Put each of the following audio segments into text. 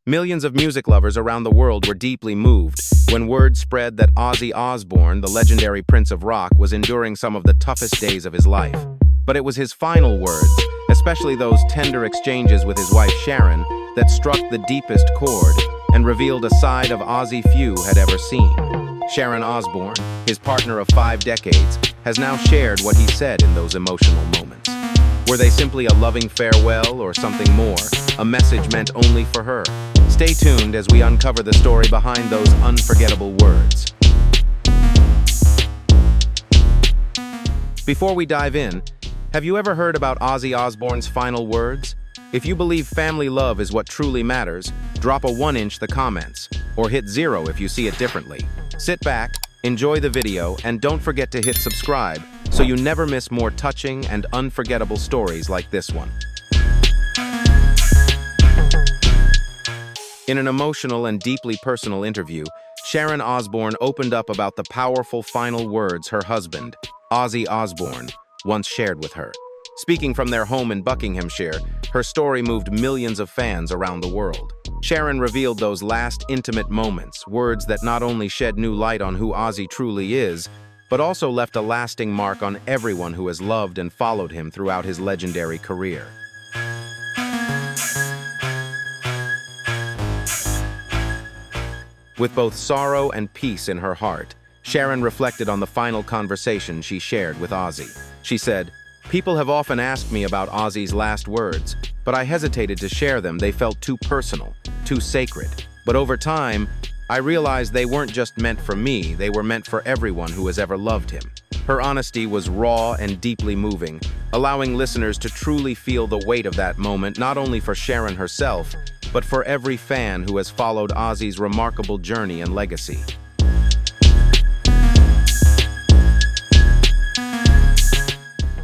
Millions of music lovers around the world were deeply moved when word spread that Ozzy Osbourne, the legendary Prince of Rock, was enduring some of the toughest days of his life. But it was his final words, especially those tender exchanges with his wife Sharon, that struck the deepest chord and revealed a side of Ozzy few had ever seen. Sharon Osbourne, his partner of 5 decades, has now shared what he said in those emotional moments. Were they simply a loving farewell or something more, a message meant only for her? Stay tuned as we uncover the story behind those unforgettable words. Before we dive in, have you ever heard about Ozzy Osbourne's final words? If you believe family love is what truly matters, drop a 1-inch the comments, or hit 0 if you see it differently. Sit back, enjoy the video, and don't forget to hit subscribe so you never miss more touching and unforgettable stories like this one. In an emotional and deeply personal interview, Sharon Osbourne opened up about the powerful final words her husband, Ozzy Osbourne, once shared with her. Speaking from their home in Buckinghamshire, her story moved millions of fans around the world. Sharon revealed those last intimate moments, words that not only shed new light on who Ozzy truly is, but also left a lasting mark on everyone who has loved and followed him throughout his legendary career. With both sorrow and peace in her heart, Sharon reflected on the final conversation she shared with Ozzy. She said, "People have often asked me about Ozzy's last words, but I hesitated to share them. They felt too personal, too sacred. But over time, I realized they weren't just meant for me, they were meant for everyone who has ever loved him." Her honesty was raw and deeply moving, allowing listeners to truly feel the weight of that moment, not only for Sharon herself, but for every fan who has followed Ozzy's remarkable journey and legacy.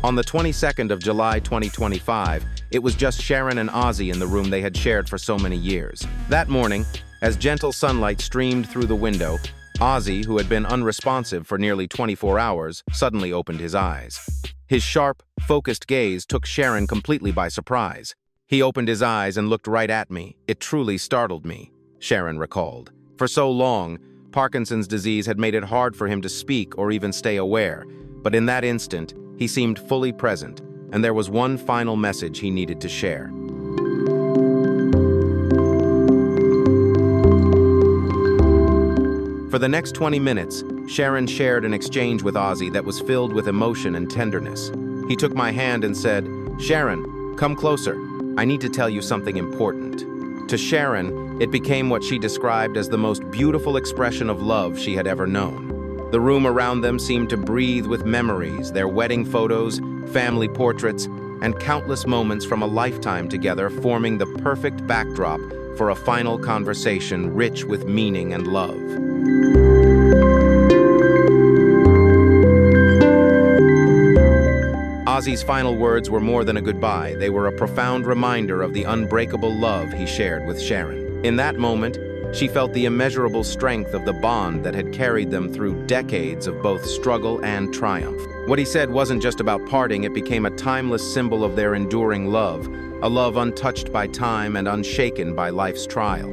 On the 22nd of July 2025, it was just Sharon and Ozzy in the room they had shared for so many years. That morning, as gentle sunlight streamed through the window, Ozzy, who had been unresponsive for nearly 24 hours, suddenly opened his eyes. His sharp, focused gaze took Sharon completely by surprise. "He opened his eyes and looked right at me. It truly startled me," Sharon recalled. For so long, Parkinson's disease had made it hard for him to speak or even stay aware, but in that instant, he seemed fully present, and there was one final message he needed to share. For the next 20 minutes, Sharon shared an exchange with Ozzy that was filled with emotion and tenderness. He took my hand and said, "Sharon, come closer. I need to tell you something important." To Sharon, it became what she described as the most beautiful expression of love she had ever known. The room around them seemed to breathe with memories, their wedding photos, family portraits, and countless moments from a lifetime together forming the perfect backdrop for a final conversation rich with meaning and love. Ozzy's final words were more than a goodbye. They were a profound reminder of the unbreakable love he shared with Sharon. In that moment, she felt the immeasurable strength of the bond that had carried them through decades of both struggle and triumph. What he said wasn't just about parting, it became a timeless symbol of their enduring love, a love untouched by time and unshaken by life's trial.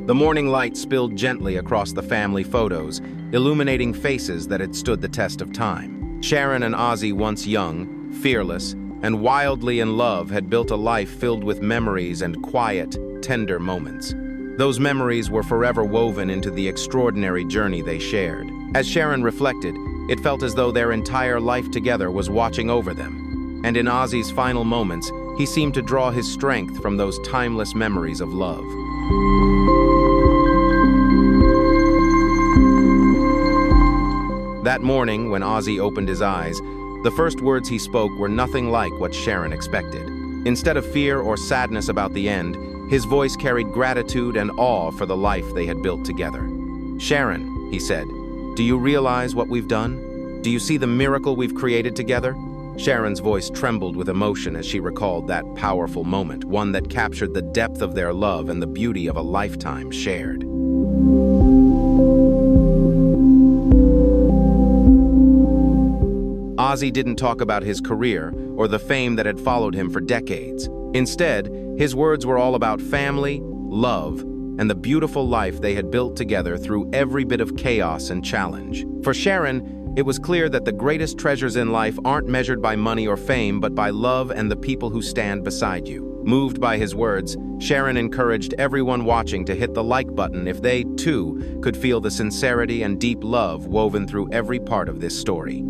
The morning light spilled gently across the family photos, illuminating faces that had stood the test of time. Sharon and Ozzy, once young, fearless, and wildly in love, had built a life filled with memories and quiet, tender moments. Those memories were forever woven into the extraordinary journey they shared. As Sharon reflected, it felt as though their entire life together was watching over them. And in Ozzy's final moments, he seemed to draw his strength from those timeless memories of love. That morning, when Ozzy opened his eyes, the first words he spoke were nothing like what Sharon expected. Instead of fear or sadness about the end, his voice carried gratitude and awe for the life they had built together. "Sharon," he said, "do you realize what we've done? Do you see the miracle we've created together?" Sharon's voice trembled with emotion as she recalled that powerful moment, one that captured the depth of their love and the beauty of a lifetime shared. Ozzy didn't talk about his career or the fame that had followed him for decades. Instead, his words were all about family, love, and the beautiful life they had built together through every bit of chaos and challenge. For Sharon, it was clear that the greatest treasures in life aren't measured by money or fame, but by love and the people who stand beside you. Moved by his words, Sharon encouraged everyone watching to hit the like button if they, too, could feel the sincerity and deep love woven through every part of this story.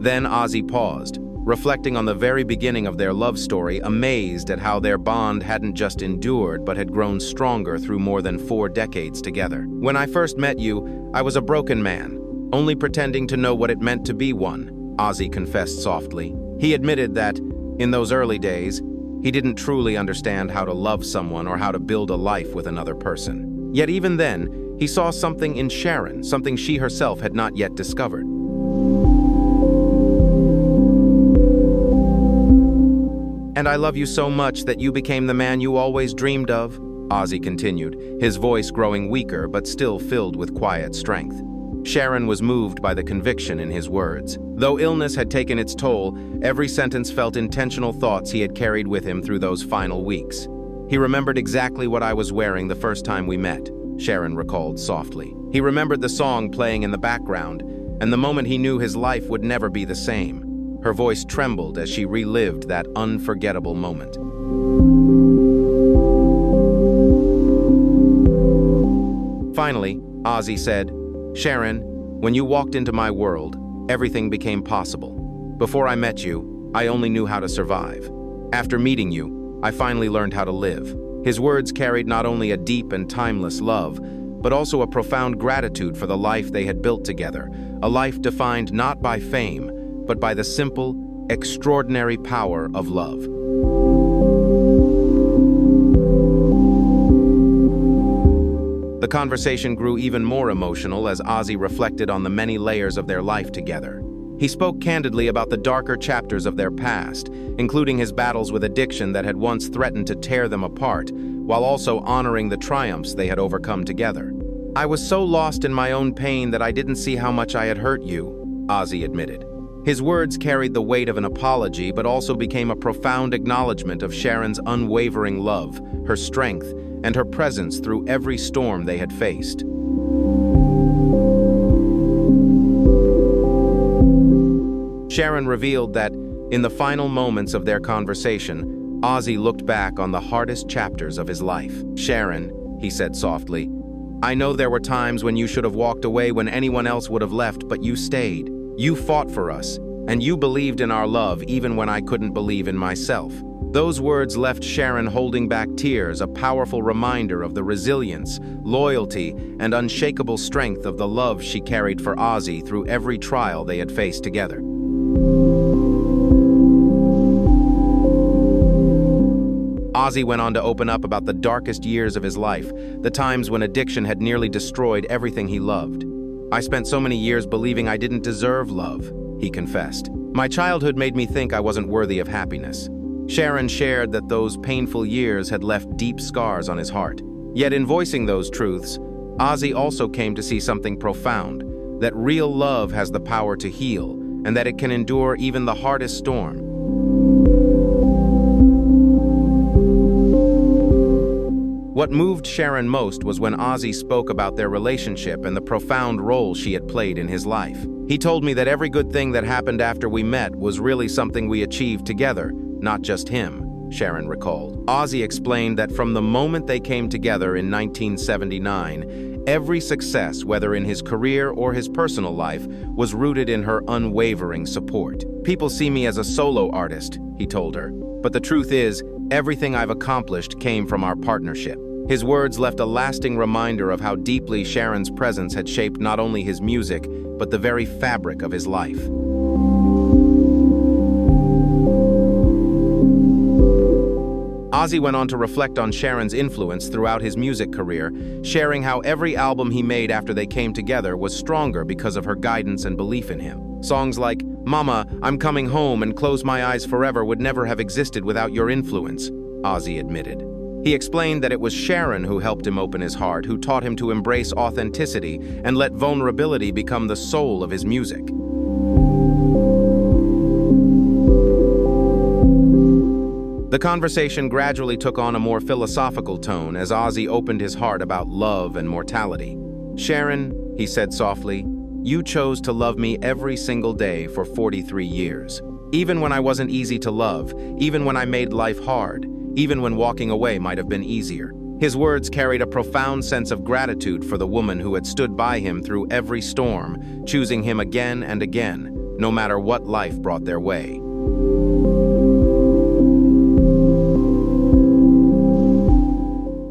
Then Ozzy paused, reflecting on the very beginning of their love story, amazed at how their bond hadn't just endured but had grown stronger through more than 4 decades together. "When I first met you, I was a broken man, only pretending to know what it meant to be one," Ozzy confessed softly. He admitted that, in those early days, he didn't truly understand how to love someone or how to build a life with another person. Yet even then, he saw something in Sharon, something she herself had not yet discovered. "And I love you so much that you became the man you always dreamed of," Ozzy continued, his voice growing weaker but still filled with quiet strength. Sharon was moved by the conviction in his words. Though illness had taken its toll, every sentence felt intentional thoughts he had carried with him through those final weeks. "He remembered exactly what I was wearing the first time we met," Sharon recalled softly. "He remembered the song playing in the background, and the moment he knew his life would never be the same." Her voice trembled as she relived that unforgettable moment. Finally, Ozzy said, "Sharon, when you walked into my world, everything became possible. Before I met you, I only knew how to survive. After meeting you, I finally learned how to live." His words carried not only a deep and timeless love, but also a profound gratitude for the life they had built together, a life defined not by fame, but by the simple, extraordinary power of love. The conversation grew even more emotional as Ozzy reflected on the many layers of their life together. He spoke candidly about the darker chapters of their past, including his battles with addiction that had once threatened to tear them apart, while also honoring the triumphs they had overcome together. "I was so lost in my own pain that I didn't see how much I had hurt you," Ozzy admitted. His words carried the weight of an apology, but also became a profound acknowledgement of Sharon's unwavering love, her strength, and her presence through every storm they had faced. Sharon revealed that, in the final moments of their conversation, Ozzy looked back on the hardest chapters of his life. "Sharon," he said softly, "I know there were times when you should have walked away when anyone else would have left, but you stayed. You fought for us, and you believed in our love even when I couldn't believe in myself." Those words left Sharon holding back tears, a powerful reminder of the resilience, loyalty, and unshakable strength of the love she carried for Ozzy through every trial they had faced together. Ozzy went on to open up about the darkest years of his life, the times when addiction had nearly destroyed everything he loved. "I spent so many years believing I didn't deserve love," he confessed. "My childhood made me think I wasn't worthy of happiness." Sharon shared that those painful years had left deep scars on his heart. Yet in voicing those truths, Ozzy also came to see something profound, that real love has the power to heal, and that it can endure even the hardest storm. What moved Sharon most was when Ozzy spoke about their relationship and the profound role she had played in his life. "He told me that every good thing that happened after we met was really something we achieved together, not just him," Sharon recalled. Ozzy explained that from the moment they came together in 1979, every success, whether in his career or his personal life, was rooted in her unwavering support. "People see me as a solo artist," he told her, "but the truth is, everything I've accomplished came from our partnership." His words left a lasting reminder of how deeply Sharon's presence had shaped not only his music, but the very fabric of his life. Ozzy went on to reflect on Sharon's influence throughout his music career, sharing how every album he made after they came together was stronger because of her guidance and belief in him. Songs like "Mama, I'm Coming Home" and "Close My Eyes Forever" would never have existed without your influence, Ozzy admitted. He explained that it was Sharon who helped him open his heart, who taught him to embrace authenticity and let vulnerability become the soul of his music. The conversation gradually took on a more philosophical tone as Ozzy opened his heart about love and mortality. "Sharon," he said softly, "you chose to love me every single day for 43 years. Even when I wasn't easy to love, even when I made life hard, even when walking away might have been easier." His words carried a profound sense of gratitude for the woman who had stood by him through every storm, choosing him again and again, no matter what life brought their way.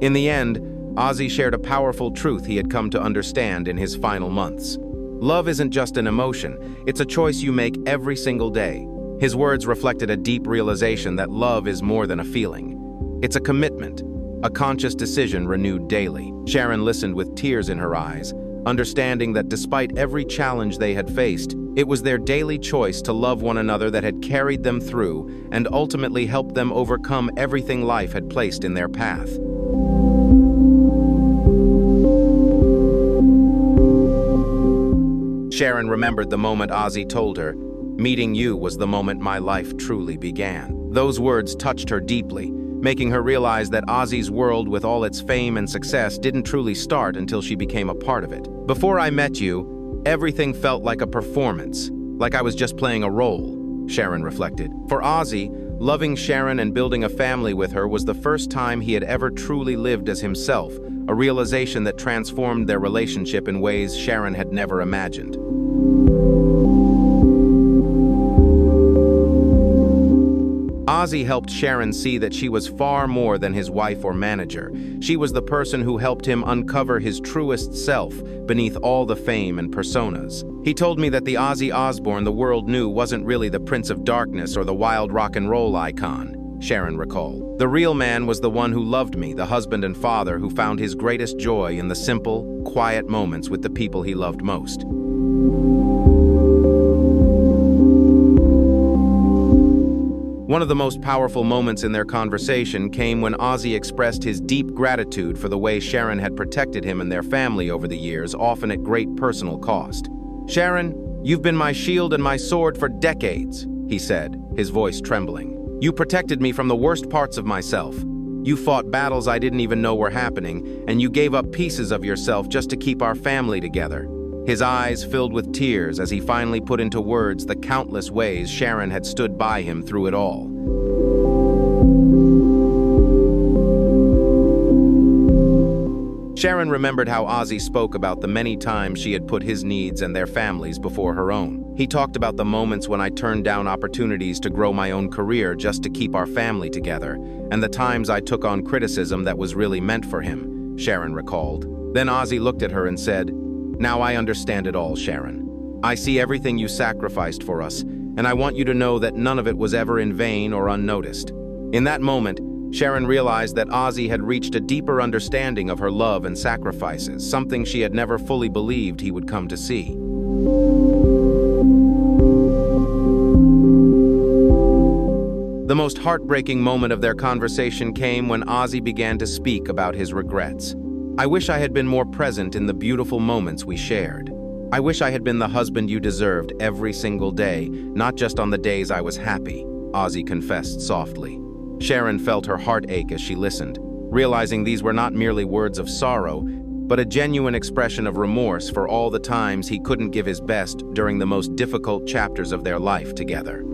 In the end, Ozzy shared a powerful truth he had come to understand in his final months. Love isn't just an emotion, it's a choice you make every single day. His words reflected a deep realization that love is more than a feeling. It's a commitment, a conscious decision renewed daily. Sharon listened with tears in her eyes, understanding that despite every challenge they had faced, it was their daily choice to love one another that had carried them through and ultimately helped them overcome everything life had placed in their path. Sharon remembered the moment Ozzy told her, "Meeting you was the moment my life truly began." Those words touched her deeply, making her realize that Ozzy's world with all its fame and success didn't truly start until she became a part of it. "Before I met you, everything felt like a performance, like I was just playing a role," Sharon reflected. For Ozzy, loving Sharon and building a family with her was the first time he had ever truly lived as himself, a realization that transformed their relationship in ways Sharon had never imagined. Ozzy helped Sharon see that she was far more than his wife or manager. She was the person who helped him uncover his truest self beneath all the fame and personas. "He told me that the Ozzy Osbourne the world knew wasn't really the Prince of Darkness or the wild rock and roll icon," Sharon recalled. "The real man was the one who loved me, the husband and father who found his greatest joy in the simple, quiet moments with the people he loved most." One of the most powerful moments in their conversation came when Ozzy expressed his deep gratitude for the way Sharon had protected him and their family over the years, often at great personal cost. "Sharon, you've been my shield and my sword for decades," he said, his voice trembling. "You protected me from the worst parts of myself. You fought battles I didn't even know were happening, and you gave up pieces of yourself just to keep our family together." His eyes filled with tears as he finally put into words the countless ways Sharon had stood by him through it all. Sharon remembered how Ozzy spoke about the many times she had put his needs and their families before her own. "He talked about the moments when I turned down opportunities to grow my own career just to keep our family together, and the times I took on criticism that was really meant for him," Sharon recalled. Then Ozzy looked at her and said, "Now I understand it all, Sharon. I see everything you sacrificed for us, and I want you to know that none of it was ever in vain or unnoticed." In that moment, Sharon realized that Ozzy had reached a deeper understanding of her love and sacrifices, something she had never fully believed he would come to see. The most heartbreaking moment of their conversation came when Ozzy began to speak about his regrets. "I wish I had been more present in the beautiful moments we shared. I wish I had been the husband you deserved every single day, not just on the days I was happy," Ozzy confessed softly. Sharon felt her heart ache as she listened, realizing these were not merely words of sorrow, but a genuine expression of remorse for all the times he couldn't give his best during the most difficult chapters of their life together.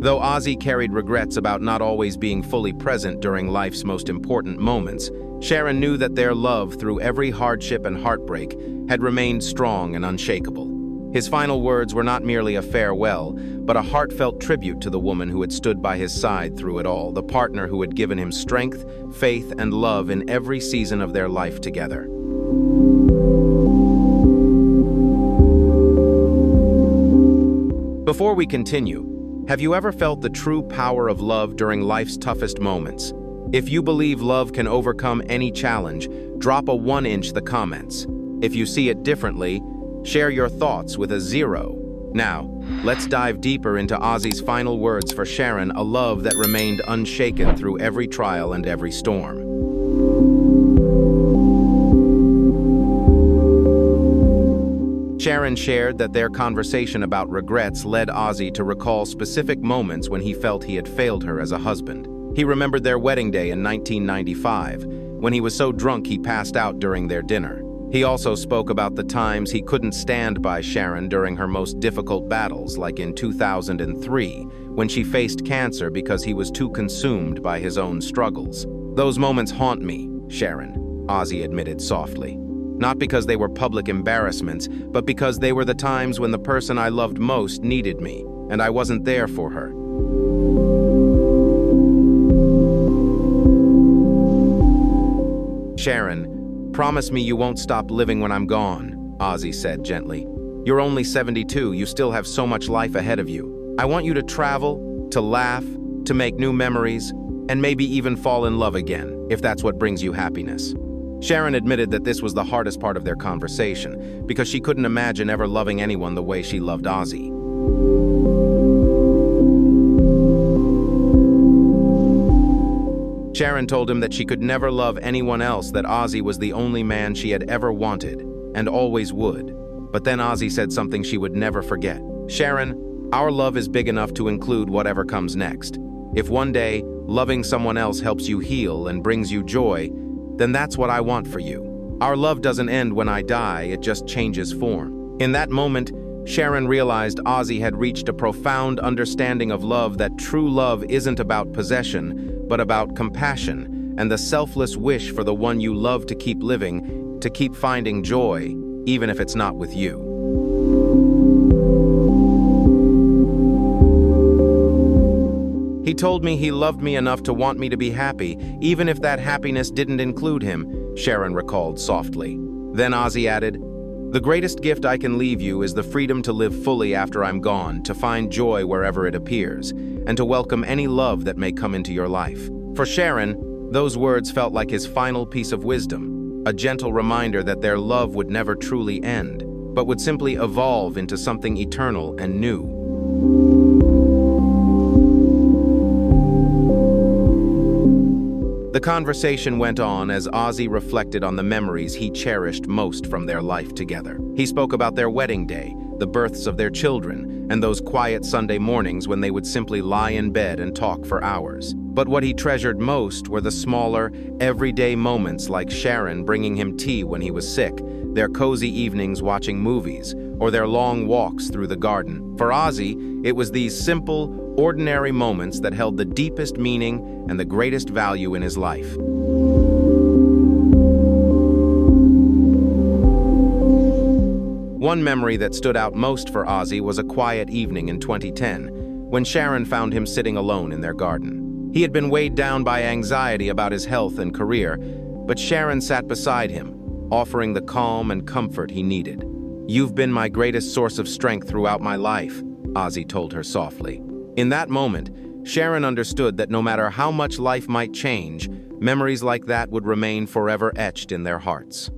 Though Ozzy carried regrets about not always being fully present during life's most important moments, Sharon knew that their love through every hardship and heartbreak had remained strong and unshakable. His final words were not merely a farewell, but a heartfelt tribute to the woman who had stood by his side through it all, the partner who had given him strength, faith, and love in every season of their life together. Before we continue, have you ever felt the true power of love during life's toughest moments? If you believe love can overcome any challenge, drop a 1 in the comments. If you see it differently, share your thoughts with a 0. Now, Let's dive deeper into Ozzy's final words for Sharon, a love that remained unshaken through every trial and every storm. Sharon shared that their conversation about regrets led Ozzy to recall specific moments when he felt he had failed her as a husband. He remembered their wedding day in 1995, when he was so drunk he passed out during their dinner. He also spoke about the times he couldn't stand by Sharon during her most difficult battles, like in 2003, when she faced cancer because he was too consumed by his own struggles. "Those moments haunt me, Sharon," Ozzy admitted softly. "Not because they were public embarrassments, but because they were the times when the person I loved most needed me, and I wasn't there for her." "Sharon, promise me you won't stop living when I'm gone," Ozzy said gently. "You're only 72, you still have so much life ahead of you. I want you to travel, to laugh, to make new memories, and maybe even fall in love again, if that's what brings you happiness." Sharon admitted that this was the hardest part of their conversation, because she couldn't imagine ever loving anyone the way she loved Ozzy. Sharon told him that she could never love anyone else, that Ozzy was the only man she had ever wanted, and always would. But then Ozzy said something she would never forget. "Sharon, our love is big enough to include whatever comes next. If one day, loving someone else helps you heal and brings you joy, then that's what I want for you. Our love doesn't end when I die, it just changes form." In that moment, Sharon realized Ozzy had reached a profound understanding of love, that true love isn't about possession, but about compassion and the selfless wish for the one you love to keep living, to keep finding joy, even if it's not with you. "He told me he loved me enough to want me to be happy, even if that happiness didn't include him," Sharon recalled softly. Then Ozzy added, "The greatest gift I can leave you is the freedom to live fully after I'm gone, to find joy wherever it appears, and to welcome any love that may come into your life." For Sharon, those words felt like his final piece of wisdom, a gentle reminder that their love would never truly end, but would simply evolve into something eternal and new. The conversation went on as Ozzy reflected on the memories he cherished most from their life together. He spoke about their wedding day, the births of their children, and those quiet Sunday mornings when they would simply lie in bed and talk for hours. But what he treasured most were the smaller, everyday moments, like Sharon bringing him tea when he was sick, their cozy evenings watching movies, or their long walks through the garden. For Ozzy, it was these simple, ordinary moments that held the deepest meaning and the greatest value in his life. One memory that stood out most for Ozzy was a quiet evening in 2010, when Sharon found him sitting alone in their garden. He had been weighed down by anxiety about his health and career, but Sharon sat beside him, offering the calm and comfort he needed. "You've been my greatest source of strength throughout my life," Ozzy told her softly. In that moment, Sharon understood that no matter how much life might change, memories like that would remain forever etched in their hearts.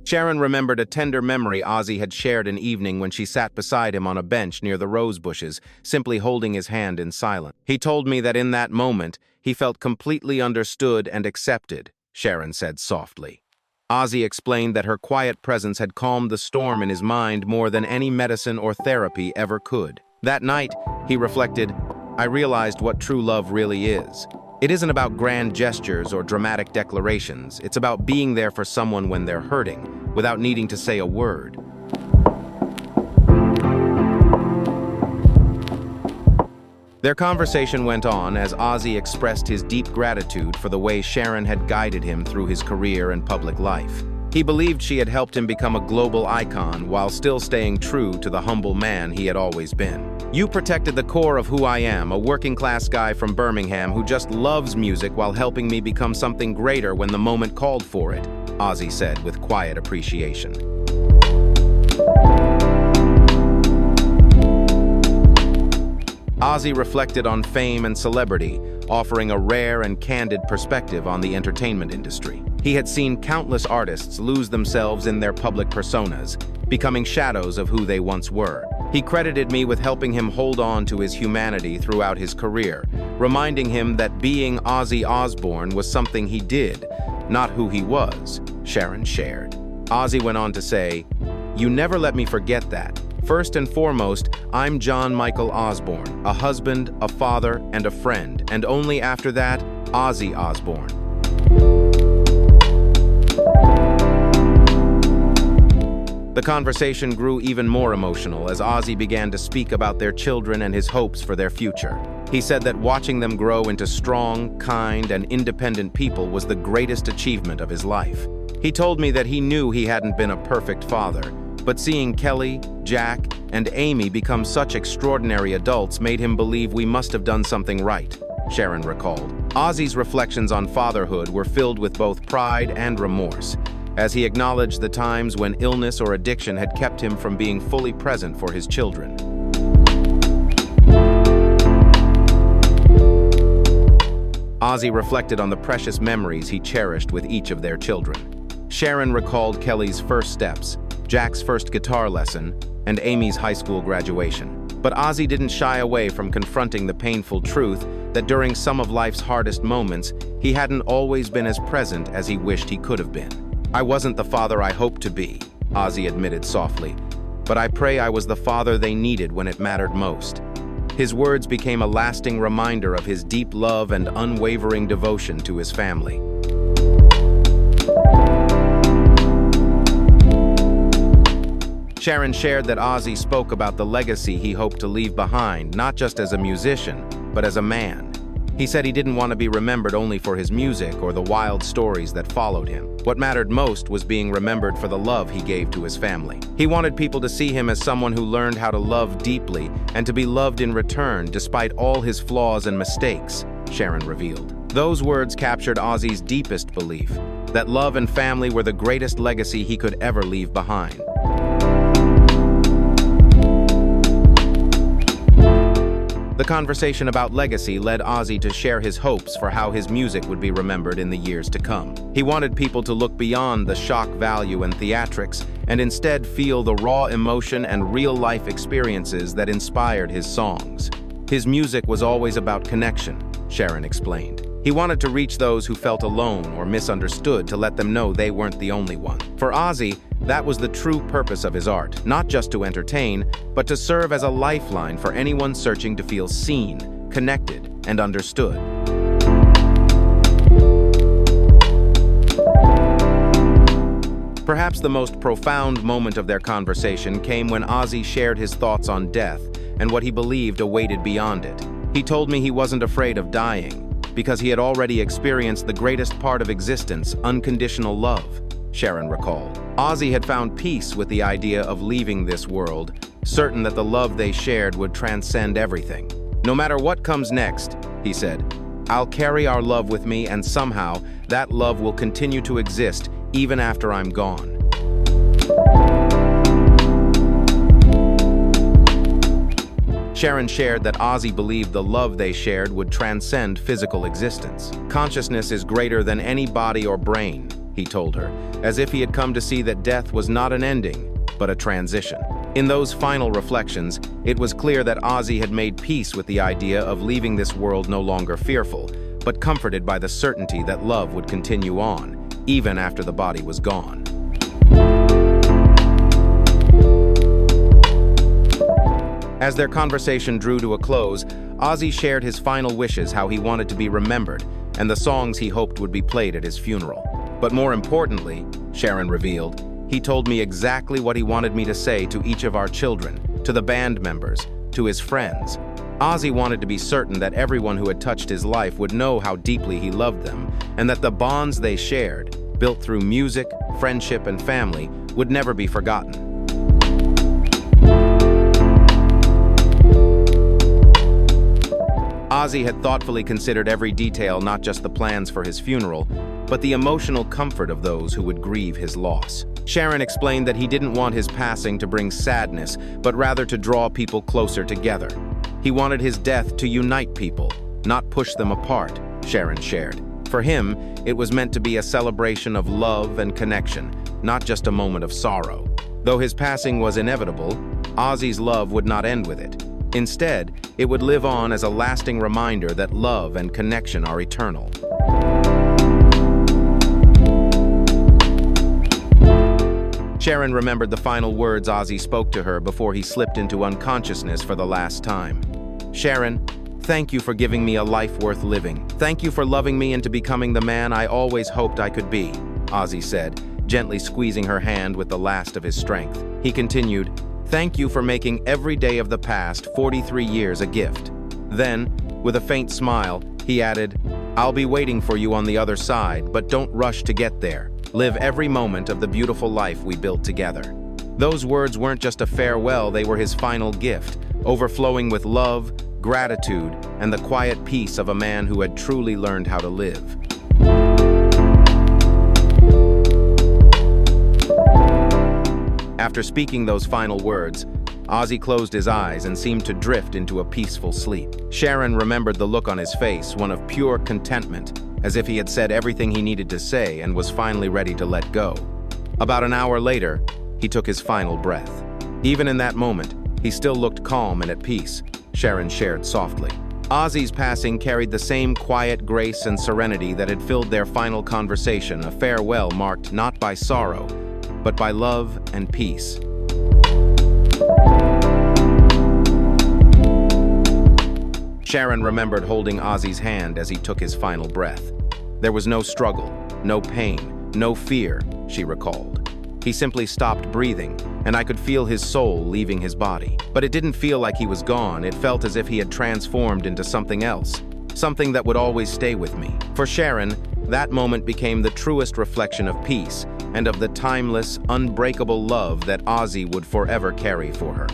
Sharon remembered a tender memory Ozzy had shared an evening when she sat beside him on a bench near the rose bushes, simply holding his hand in silence. "He told me that in that moment, he felt completely understood and accepted," Sharon said softly. Ozzy explained that her quiet presence had calmed the storm in his mind more than any medicine or therapy ever could. That night, he reflected, "I realized what true love really is. It isn't about grand gestures or dramatic declarations. It's about being there for someone when they're hurting, without needing to say a word." Their conversation went on as Ozzy expressed his deep gratitude for the way Sharon had guided him through his career and public life. He believed she had helped him become a global icon while still staying true to the humble man he had always been. "You protected the core of who I am, a working-class guy from Birmingham who just loves music while helping me become something greater when the moment called for it," Ozzy said with quiet appreciation. Ozzy reflected on fame and celebrity, offering a rare and candid perspective on the entertainment industry. He had seen countless artists lose themselves in their public personas, becoming shadows of who they once were. He credited me with helping him hold on to his humanity throughout his career, reminding him that being Ozzy Osbourne was something he did, not who he was, Sharon shared. Ozzy went on to say, "You never let me forget that. First and foremost, I'm John Michael Osbourne, a husband, a father, and a friend, and only after that, Ozzy Osbourne." The conversation grew even more emotional as Ozzy began to speak about their children and his hopes for their future. He said that watching them grow into strong, kind, and independent people was the greatest achievement of his life. He told me that he knew he hadn't been a perfect father, but seeing Kelly, Jack, and Amy become such extraordinary adults made him believe we must have done something right, Sharon recalled. Ozzy's reflections on fatherhood were filled with both pride and remorse, as he acknowledged the times when illness or addiction had kept him from being fully present for his children. Ozzy reflected on the precious memories he cherished with each of their children. Sharon recalled Kelly's first steps, Jack's first guitar lesson, and Amy's high school graduation. But Ozzy didn't shy away from confronting the painful truth that during some of life's hardest moments, he hadn't always been as present as he wished he could have been. "I wasn't the father I hoped to be," Ozzy admitted softly, "but I pray I was the father they needed when it mattered most." His words became a lasting reminder of his deep love and unwavering devotion to his family. Sharon shared that Ozzy spoke about the legacy he hoped to leave behind, not just as a musician, but as a man. He said he didn't want to be remembered only for his music or the wild stories that followed him. What mattered most was being remembered for the love he gave to his family. He wanted people to see him as someone who learned how to love deeply and to be loved in return despite all his flaws and mistakes, Sharon revealed. Those words captured Ozzy's deepest belief, that love and family were the greatest legacy he could ever leave behind. The conversation about legacy led Ozzy to share his hopes for how his music would be remembered in the years to come. He wanted people to look beyond the shock value and theatrics and instead feel the raw emotion and real-life experiences that inspired his songs. His music was always about connection, Sharon explained. He wanted to reach those who felt alone or misunderstood to let them know they weren't the only one. For Ozzy, that was the true purpose of his art, not just to entertain, but to serve as a lifeline for anyone searching to feel seen, connected, and understood. Perhaps the most profound moment of their conversation came when Ozzy shared his thoughts on death and what he believed awaited beyond it. He told me he wasn't afraid of dying, because he had already experienced the greatest part of existence, unconditional love, Sharon recalled. Ozzy had found peace with the idea of leaving this world, certain that the love they shared would transcend everything. "No matter what comes next," he said, "I'll carry our love with me, and somehow that love will continue to exist even after I'm gone." Sharon shared that Ozzy believed the love they shared would transcend physical existence. "Consciousness is greater than any body or brain," he told her, as if he had come to see that death was not an ending, but a transition. In those final reflections, it was clear that Ozzy had made peace with the idea of leaving this world no longer fearful, but comforted by the certainty that love would continue on, even after the body was gone. As their conversation drew to a close, Ozzy shared his final wishes, how he wanted to be remembered, and the songs he hoped would be played at his funeral. But more importantly, Sharon revealed, he told me exactly what he wanted me to say to each of our children, to the band members, to his friends. Ozzy wanted to be certain that everyone who had touched his life would know how deeply he loved them, and that the bonds they shared, built through music, friendship, and family, would never be forgotten. Ozzy had thoughtfully considered every detail, not just the plans for his funeral, but the emotional comfort of those who would grieve his loss. Sharon explained that he didn't want his passing to bring sadness, but rather to draw people closer together. He wanted his death to unite people, not push them apart, Sharon shared. For him, it was meant to be a celebration of love and connection, not just a moment of sorrow. Though his passing was inevitable, Ozzy's love would not end with it. Instead, it would live on as a lasting reminder that love and connection are eternal. Sharon remembered the final words Ozzy spoke to her before he slipped into unconsciousness for the last time. "Sharon, thank you for giving me a life worth living. Thank you for loving me into becoming the man I always hoped I could be," Ozzy said, gently squeezing her hand with the last of his strength. He continued, "Thank you for making every day of the past 43 years a gift." Then, with a faint smile, he added, "I'll be waiting for you on the other side, but don't rush to get there. Live every moment of the beautiful life we built together." Those words weren't just a farewell, they were his final gift, overflowing with love, gratitude, and the quiet peace of a man who had truly learned how to live. After speaking those final words, Ozzy closed his eyes and seemed to drift into a peaceful sleep. Sharon remembered the look on his face, one of pure contentment, as if he had said everything he needed to say and was finally ready to let go. About an hour later, he took his final breath. Even in that moment, he still looked calm and at peace, Sharon shared softly. Ozzy's passing carried the same quiet grace and serenity that had filled their final conversation, a farewell marked not by sorrow, but by love and peace. Sharon remembered holding Ozzy's hand as he took his final breath. There was no struggle, no pain, no fear, she recalled. He simply stopped breathing, and I could feel his soul leaving his body. But it didn't feel like he was gone. It felt as if he had transformed into something else, something that would always stay with me. For Sharon, that moment became the truest reflection of peace and of the timeless, unbreakable love that Ozzy would forever carry for her.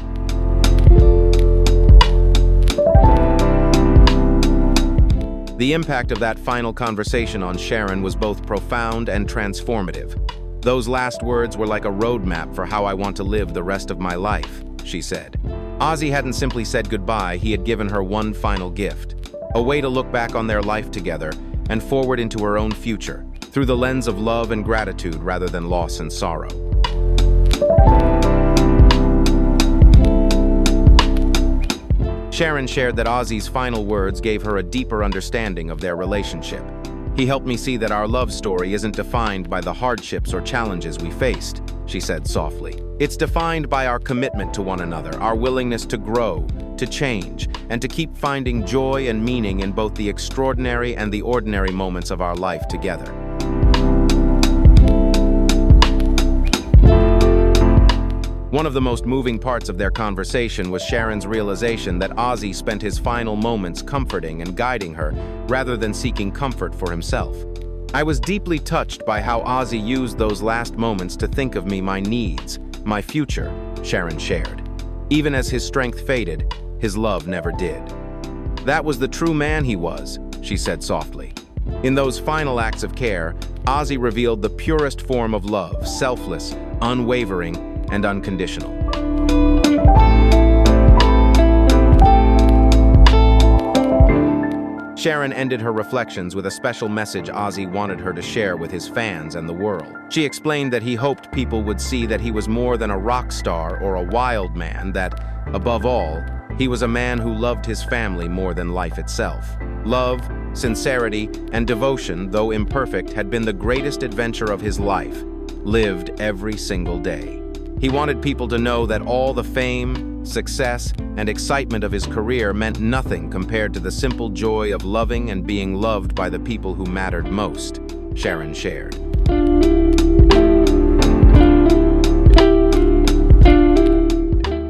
The impact of that final conversation on Sharon was both profound and transformative. "Those last words were like a roadmap for how I want to live the rest of my life," she said. Ozzy hadn't simply said goodbye, he had given her one final gift. A way to look back on their life together and forward into her own future, through the lens of love and gratitude rather than loss and sorrow. Sharon shared that Ozzy's final words gave her a deeper understanding of their relationship. "He helped me see that our love story isn't defined by the hardships or challenges we faced," she said softly. "It's defined by our commitment to one another, our willingness to grow, to change, and to keep finding joy and meaning in both the extraordinary and the ordinary moments of our life together." One of the most moving parts of their conversation was Sharon's realization that Ozzy spent his final moments comforting and guiding her, rather than seeking comfort for himself. "I was deeply touched by how Ozzy used those last moments to think of me, my needs, my future," Sharon shared. "Even as his strength faded, his love never did. That was the true man he was," she said softly. In those final acts of care, Ozzy revealed the purest form of love, selfless, unwavering, and unconditional. Sharon ended her reflections with a special message Ozzy wanted her to share with his fans and the world. She explained that he hoped people would see that he was more than a rock star or a wild man, that, above all, he was a man who loved his family more than life itself. Love, sincerity, and devotion, though imperfect, had been the greatest adventure of his life, lived every single day. He wanted people to know that all the fame, success, and excitement of his career meant nothing compared to the simple joy of loving and being loved by the people who mattered most, Sharon shared.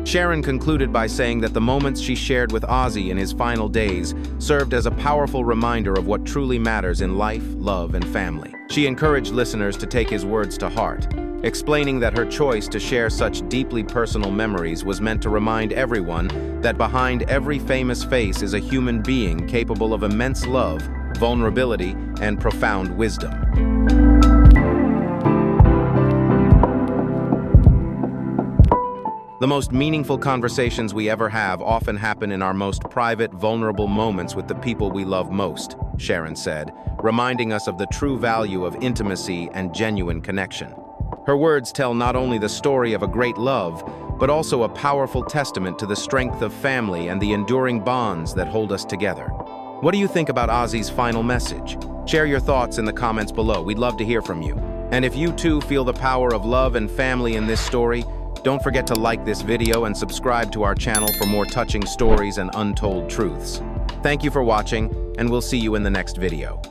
Sharon concluded by saying that the moments she shared with Ozzy in his final days served as a powerful reminder of what truly matters in life, love, and family. She encouraged listeners to take his words to heart, explaining that her choice to share such deeply personal memories was meant to remind everyone that behind every famous face is a human being capable of immense love, vulnerability, and profound wisdom. The most meaningful conversations we ever have often happen in our most private, vulnerable moments with the people we love most, Sharon said, reminding us of the true value of intimacy and genuine connection. Her words tell not only the story of a great love, but also a powerful testament to the strength of family and the enduring bonds that hold us together. What do you think about Ozzy's final message? Share your thoughts in the comments below. We'd love to hear from you. And if you too feel the power of love and family in this story, don't forget to like this video and subscribe to our channel for more touching stories and untold truths. Thank you for watching, and we'll see you in the next video.